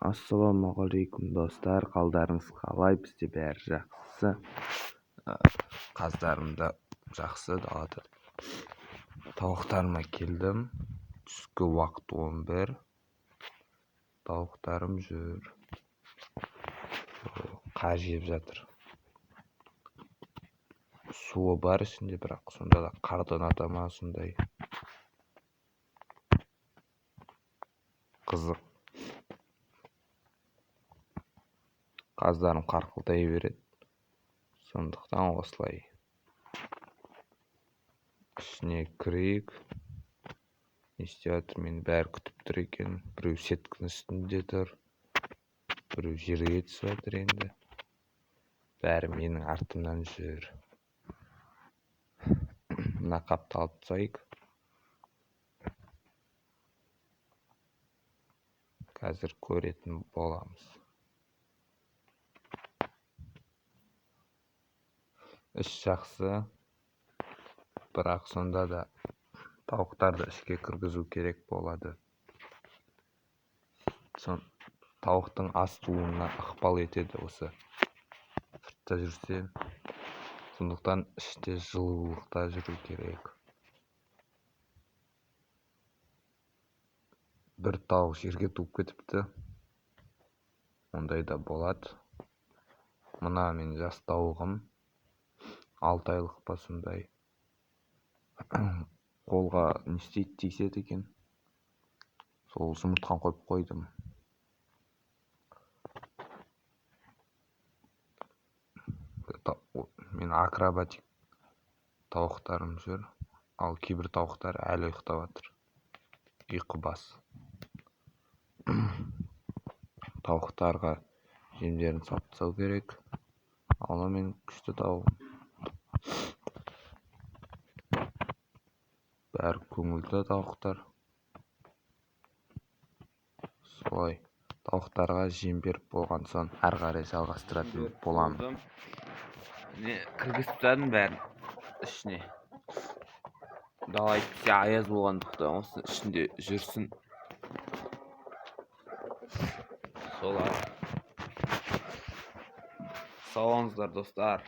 Ассалаумағалейкум достар, қалдарыңыз қалай? Бізде бәрі жақсы. Қаздарым да жақсы, далада. Тауықтарыма келдім. Түскі уақыт 11. Тауықтарым жүр. Қар жеп жатыр. Суы бар ішінде, бірақ сонда да қардан атама сондай. Қызық. Қаздарым қарқылдай береді. Сондықтан осылай. Ішіне кірейік. Не істеп жатыр, мені бәрі күтіп тұр екен. Біреу сеткінің үстінде тұр. Біреу жерге түсіп жатыр енді. Бәрі менің артымнан жүр. Мына қапты алып тастайық. Қазір көретін боламыз. Іш жақсы. Бірақ сонда да тауықтарды ішке кіргізу керек болады. Тауықтың астуына ықпал етеді осы. Сыртта жүрсе. Сондықтан іште жылулықта жүру керек. Бір тауық жерге туып кетіпті. Ондай да болады. Мына мен жас тауығым. 6 айлық па сондай. Қолға не істейді тиіседі екен. Сол жұмыртқан қойып қойдым. Мен акробатик тауықтарым жүр. Ал кейбір тауықтар әлі ұйықтап жатыр. Ұйқы бас. Тауықтарға жемдерін салып тастау керек. Ал мен күшті тауығым. Бәрі көңілді тауықтар. Солай. Тауықтарға жем беріп болған соң әрі қарай жалғастыратын боламын. Кіргізіп тастадым бәрін ішіне. Дала әйтпесе аяз болғандықтан осы ішінде жүрсін. Солай. Сау болыңыздар достар.